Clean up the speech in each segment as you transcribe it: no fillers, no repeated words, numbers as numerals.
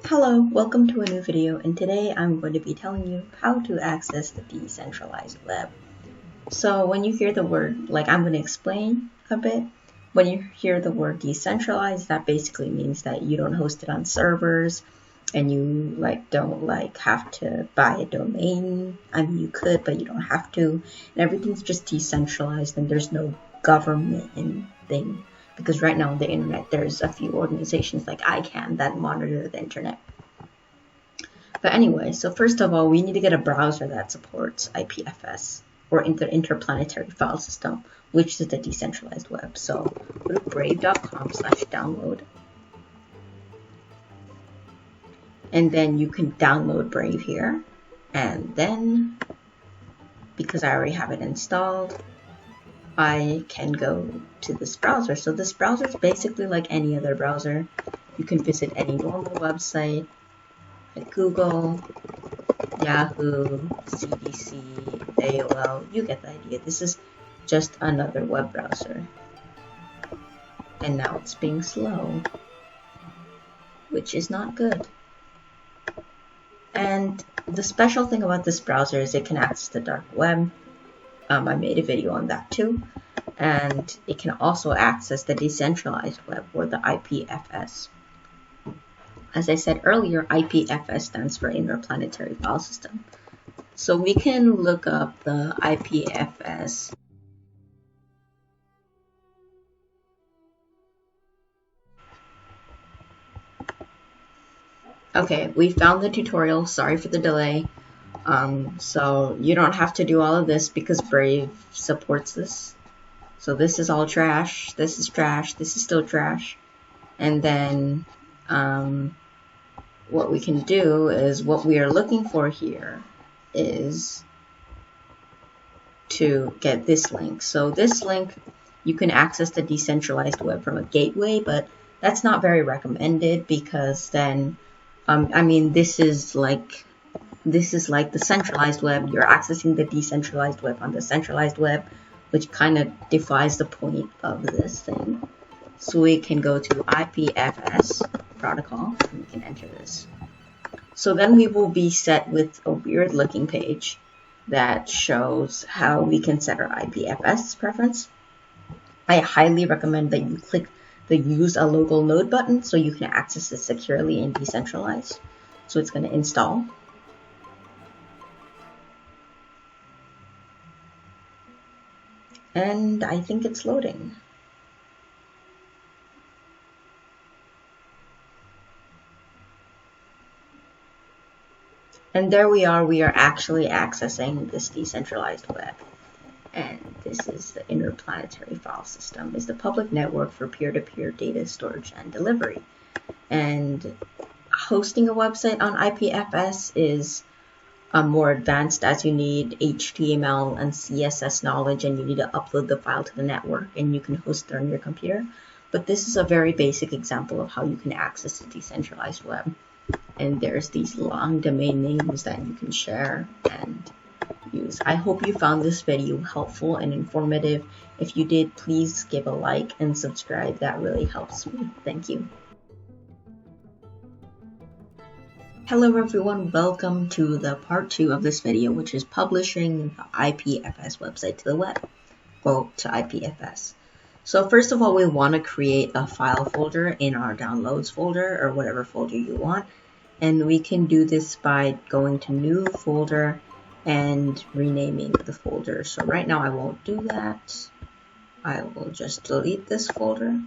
Hello, welcome to a new video, and today I'm going to be telling you how to access the decentralized web. So when you hear the word, I'm going to explain a bit. When you hear the word decentralized, that basically means that you don't host it on servers and you don't have to buy a domain. I mean, you could, but you don't have to. And everything's just decentralized and there's no government thing. Because right now on the internet, there's a few organizations like ICANN that monitor the internet. But anyway, so first of all, we need to get a browser that supports IPFS, or interplanetary file system, which is the decentralized web. So go to brave.com/download. And then you can download Brave here. And then, because I already have it installed, I can go to this browser. So this browser is basically like any other browser. You can visit any normal website, like Google, Yahoo, CDC, AOL, you get the idea. This is just another web browser. And now it's being slow, which is not good. And the special thing about this browser is it can access the dark web. I made a video on that too. And it can also access the decentralized web, or the IPFS. As I said earlier, IPFS stands for Interplanetary File System. So we can look up the IPFS. Okay, we found the tutorial. Sorry for the delay. So you don't have to do all of this because Brave supports this. So this is all trash. This is trash. This is still trash. And then what we can do is, what we are looking for here is to get this link. So this link, you can access the decentralized web from a gateway, but that's not very recommended because then, I mean, this is like the centralized web. You're accessing the decentralized web on the centralized web, which kind of defies the point of this thing. So we can go to IPFS protocol and we can enter this. So then we will be set with a weird looking page that shows how we can set our IPFS preference. I highly recommend that you click the use a local node button so you can access it securely and decentralized. So it's going to install. And I think it's loading. And there we are actually accessing this decentralized web. And this is the Interplanetary File System. It's the public network for peer-to-peer data storage and delivery. And hosting a website on IPFS is more advanced, as you need HTML and CSS knowledge, and you need to upload the file to the network, and you can host it on your computer. But this is a very basic example of how you can access the decentralized web. And there's these long domain names that you can share and use. I hope you found this video helpful and informative. If you did, please give a like and subscribe. That really helps me. Thank you. Hello everyone, welcome to the part 2 of this video, which is publishing the IPFS website to the web, or to IPFS. So first of all, we want to create a file folder in our downloads folder, or whatever folder you want. And we can do this by going to new folder and renaming the folder. So right now I won't do that. I will just delete this folder.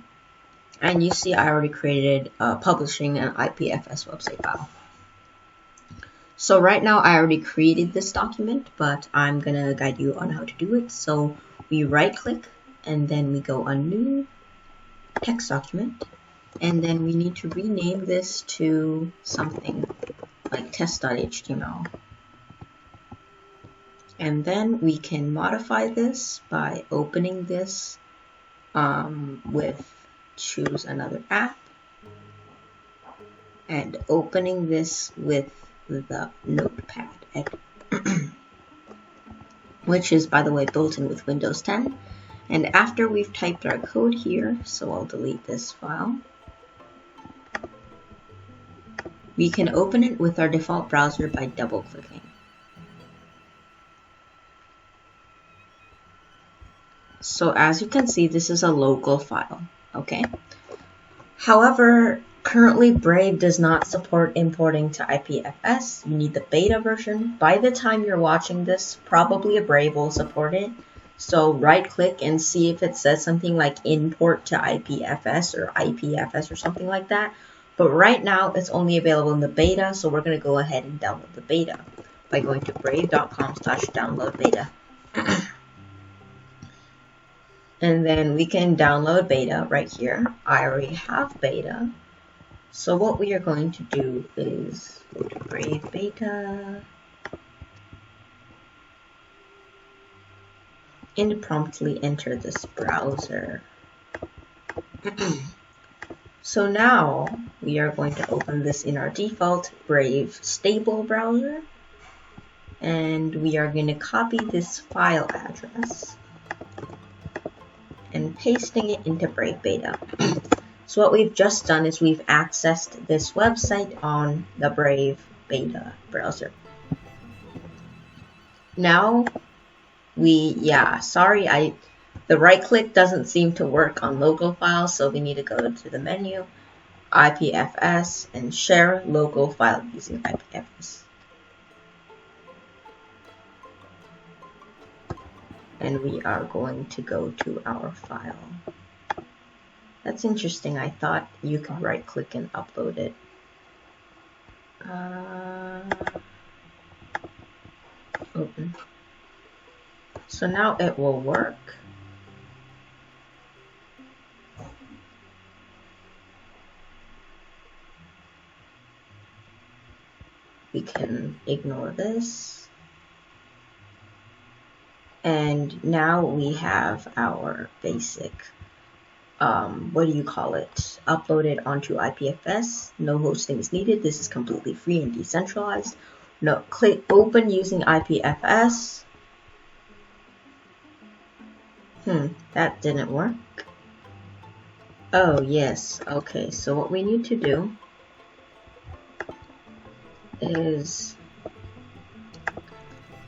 And you see I already created publishing an IPFS website file. So right now I already created this document, but I'm gonna guide you on how to do it. So we right click and then we go on new text document, and then we need to rename this to something like test.html. And then we can modify this by opening this with choose another app, and opening this with the notepad, which is, by the way, built in with Windows 10. And after we've typed our code here, so I'll delete this file, We can open it with our default browser by double-clicking. So as you can see, this is a local file, okay? However, currently Brave does not support importing to IPFS. You need the beta version. By the time you're watching this, probably a Brave will support it. So right-click and see if it says something like import to IPFS or IPFS or something like that. But right now, it's only available in the beta, so we're going to go ahead and download the beta by going to brave.com/download-beta. And then we can download beta right here. I already have beta. So what we are going to do is go to Brave Beta and promptly enter this browser. So now we are going to open this in our default Brave stable browser. And we are going to copy this file address and pasting it into Brave Beta. So what we've just done is we've accessed this website on the Brave Beta browser. Now the right click doesn't seem to work on local files, so we need to go to the menu, IPFS, and share local file using IPFS. And we are going to go to our file. That's interesting. I thought you could right click and upload it. Open. So now it will work. We can ignore this. And now we have our basic, uploaded onto IPFS. No hosting is needed. This is completely free and decentralized. No, click open using IPFS. That didn't work. Oh, yes. Okay, so what we need to do is,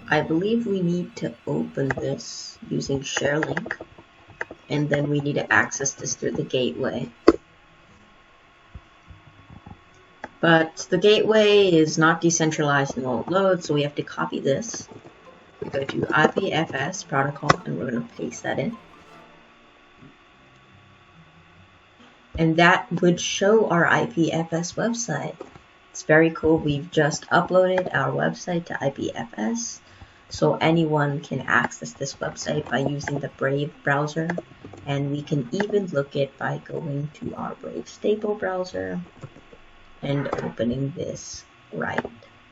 I believe we need to open this using share link, and then we need to access this through the gateway. But the gateway is not decentralized and won't load, so we have to copy this. We go to IPFS protocol, and we're going to paste that in. And that would show our IPFS website. It's very cool. We've just uploaded our website to IPFS. So anyone can access this website by using the Brave browser. And we can even look it by going to our Brave stable browser and opening this right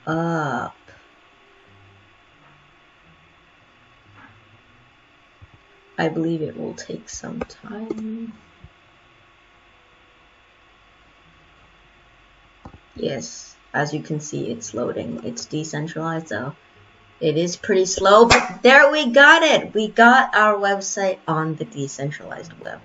up. I believe it will take some time. Yes, as you can see, it's loading. It's decentralized, so it is pretty slow, but there we got it. We got our website on the decentralized web.